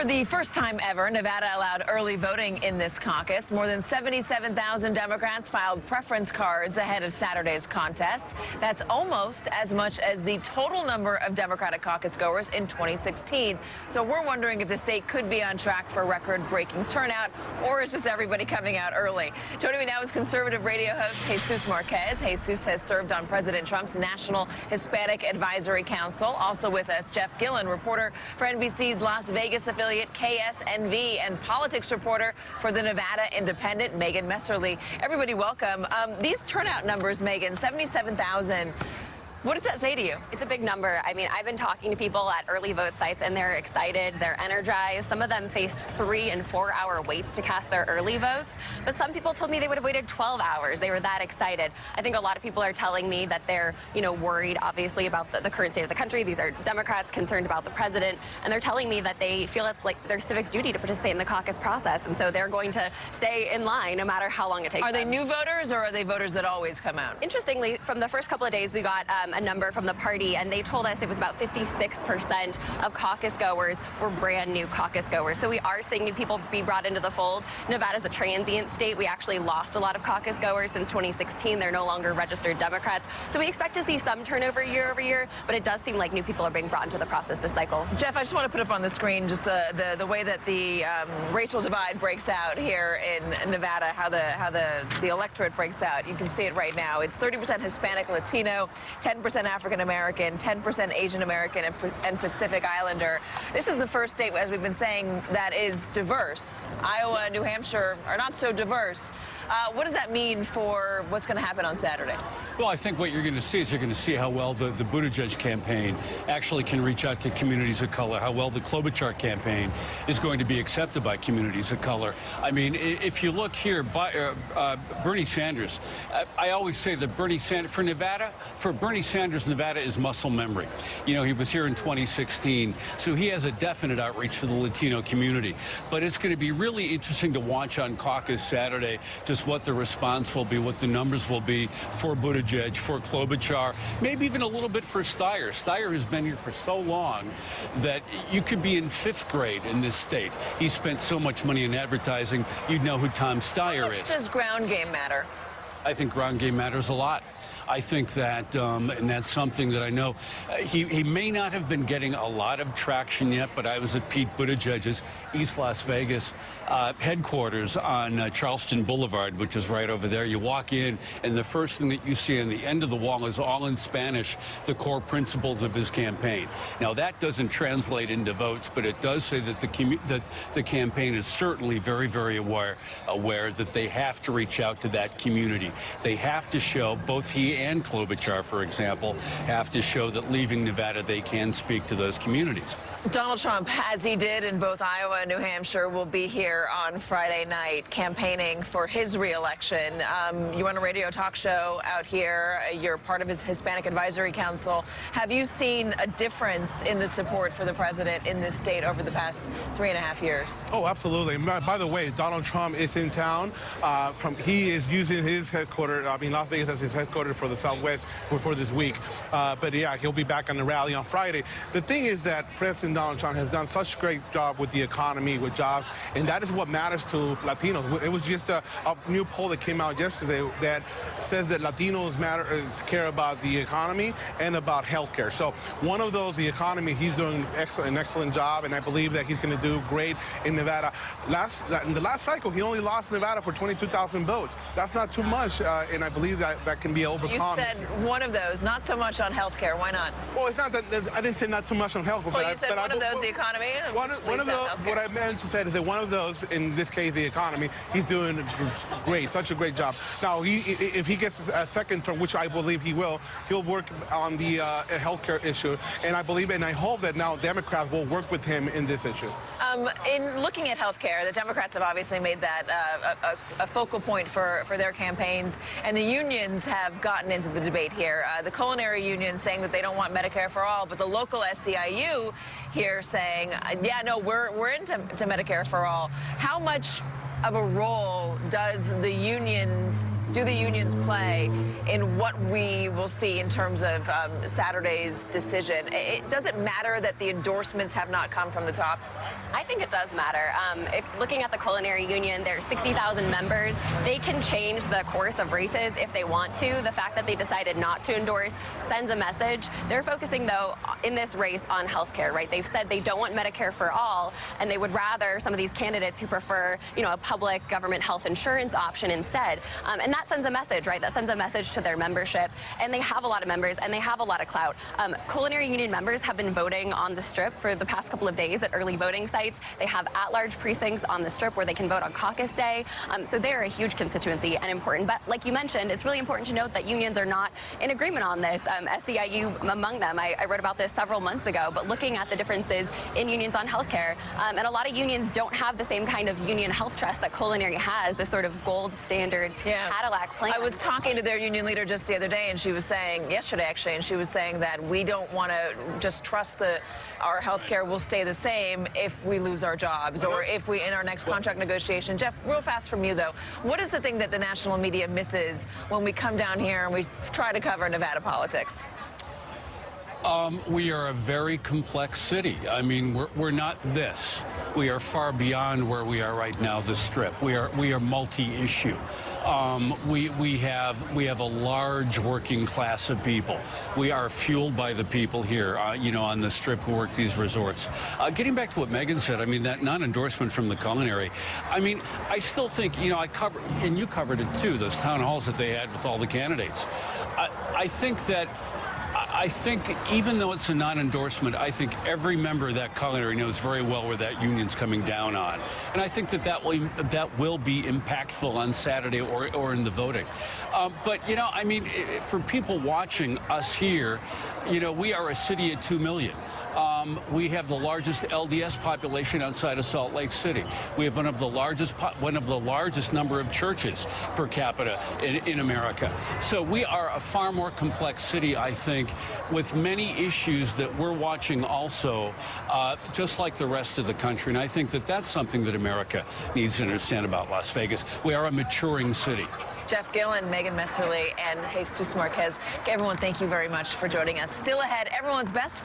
For the first time ever, Nevada allowed early voting in this caucus. More than 77,000 Democrats filed preference cards ahead of Saturday's contest. That's almost as much as the total number of Democratic caucus goers in 2016. So we're wondering if the state could be on track for record-breaking turnout, or is just everybody coming out early? Joining me now is conservative radio host Jesus Marquez. Jesus has served on President Trump's National Hispanic Advisory Council. Also with us, Jeff Gillen, reporter for NBC's Las Vegas affiliate KSNV, and politics reporter for the Nevada Independent, Megan Messerly. Everybody, welcome. These turnout numbers, Megan, 77,000. What does that say to you? It's a big number. I mean, I've been talking to people at early vote sites, and they're excited, they're energized. Some of them faced 3- and 4-hour waits to cast their early votes, but some people told me they would have waited 12 hours. They were that excited. I think a lot of people are telling me that they're, worried, obviously, about the current state of the country. These are Democrats concerned about the president, and they're telling me that they feel it's like their civic duty to participate in the caucus process, and so they're going to stay in line no matter how long it takes. Are they new voters, or are they voters that always come out? Interestingly, from the first couple of days, we got a number from the party, and they told us it was about 56% of caucus goers were brand new caucus goers. So we are seeing new people be brought into the fold. Nevada's a transient state. We actually lost a lot of caucus goers since 2016. They're no longer registered Democrats. So we expect to see some turnover year over year, but it does seem like new people are being brought into the process this cycle. Jeff, I just want to put up on the screen just the way that the racial divide breaks out here in Nevada, how the electorate breaks out. You can see it right now. It's 30% Hispanic Latino, 10% African American, 10% Asian American, and Pacific Islander. This is the first state, as we've been saying, that is diverse. Iowa and New Hampshire are not so diverse. What does that mean for what's going to happen on Saturday? Well, I think what you're going to see is you're going to see how well the Buttigieg campaign actually can reach out to communities of color, how well the Klobuchar campaign is going to be accepted by communities of color. I mean, if you look here, Bernie Sanders, I always say that for Bernie Sanders, Nevada is muscle memory. He was here in 2016, so he has a definite outreach to the Latino community. But it's going to be really interesting to watch on caucus Saturday just what the response will be, what the numbers will be for Buttigieg, for Klobuchar, maybe even a little bit for Steyer. Steyer has been here for so long that you could be in 5th grade in this state. He spent so much money in advertising, you'd know who Tom Steyer is. How much does ground game matter? I think ground game matters a lot. I think that, and that's something that I know, he may not have been getting a lot of traction yet, but I was at Pete Buttigieg's East Las Vegas headquarters on Charleston Boulevard, which is right over there. You walk in, and the first thing that you see on the end of the wall is all in Spanish, the core principles of his campaign. Now, that doesn't translate into votes, but it does say that the campaign is certainly very, very aware that they have to reach out to that community. They have to show, both he and Klobuchar, for example, have to show that leaving Nevada, they can speak to those communities. Donald Trump, as he did in both Iowa and New Hampshire, will be here on Friday night campaigning for his reelection. You run a radio talk show out here. You're part of his Hispanic Advisory Council. Have you seen a difference in the support for the president in this state over the past 3.5 years? Oh, absolutely. By the way, Donald Trump is in town. He is using his headquarters, Las Vegas, as his headquarters for the Southwest for this week. But yeah, he'll be back on the rally on Friday. The thing is that President Donald Trump has done such a great job with the economy, with jobs, and that is what matters to Latinos. It was just a new poll that came out yesterday that says that Latinos care about the economy and about health care. So one of those, the economy, he's doing an excellent job, and I believe that he's going to do great in Nevada. In the last cycle, he only lost Nevada for 22,000 votes. That's not too much, and I believe that can be overcome. You said one of those, not so much on health care. Why not? Well, it's not that I didn't say not too much on health care. Well, you said one of those, the economy. One of those, what I meant to say is that one of those, in this case, the economy, he's doing great, such a great job. Now, if he gets a second term, which I believe he will, he'll work on the health care issue, and I believe and I hope that now Democrats will work with him in this issue. In looking at health care, the Democrats have obviously made that a focal point for their campaigns, and the unions have gotten into the debate here. The culinary union saying that they don't want Medicare for all, but the local SEIU here saying, yeah, no, we're into Medicare for all. How much of a role does the unions do the unions play in what we will see in terms of Saturday's decision? Does it matter that the endorsements have not come from the top? I think it does matter. If looking at the culinary union, there's 60,000 members. They can change the course of races if they want to. The fact that they decided not to endorse sends a message. They're focusing, though, in this race on health care, right? They've said they don't want Medicare for all, and they would rather some of these candidates who prefer, a public government health insurance option instead. And that sends a message, right? That sends a message to their membership. And they have a lot of members, and they have a lot of clout. Culinary union members have been voting on the Strip for the past couple of days at early voting sites. They have at-large precincts on the Strip where they can vote on caucus day. So they're a huge constituency and important. But like you mentioned, it's really important to note that unions are not in agreement on this. SEIU among them. I wrote about this several months ago, but looking at the differences in unions on healthcare, and a lot of unions don't have the same kind of union health trust that culinary has, the sort of gold standard Cadillac plan. I was talking to their union leader just the other day, and she was saying, yesterday actually, and she was saying that we don't want to just trust our healthcare will stay the same if we lose our jobs or if we in our next contract negotiation. Jeff, real fast from you though, what is the thing that the national media misses when we come down here and we try to cover Nevada politics? We are a very complex city. I mean, we're not this. We are far beyond where we are right now, the Strip. We are multi-issue. We have a large working class of people. We are fueled by the people here, on the Strip who work these resorts. Getting back to what Megan said, I mean, that non-endorsement from the culinary, I mean, I still think, I covered, and you covered it too, those town halls that they had with all the candidates. I think even though it's a non-endorsement, I think every member of that culinary knows very well where that union's coming down on. And I think that will be impactful on Saturday or in the voting. But, I mean, for people watching us here, we are a city of 2 million. We have the largest LDS population outside of Salt Lake City. We have one of the largest number of churches per capita in America. So we are a far more complex city, I think, with many issues that we're watching also, just like the rest of the country. And I think that that's something that America needs to understand about Las Vegas. We are a maturing city. Jeff Gillen, Megan Messerly, and Jesus Marquez. Everyone, thank you very much for joining us. Still ahead, everyone's best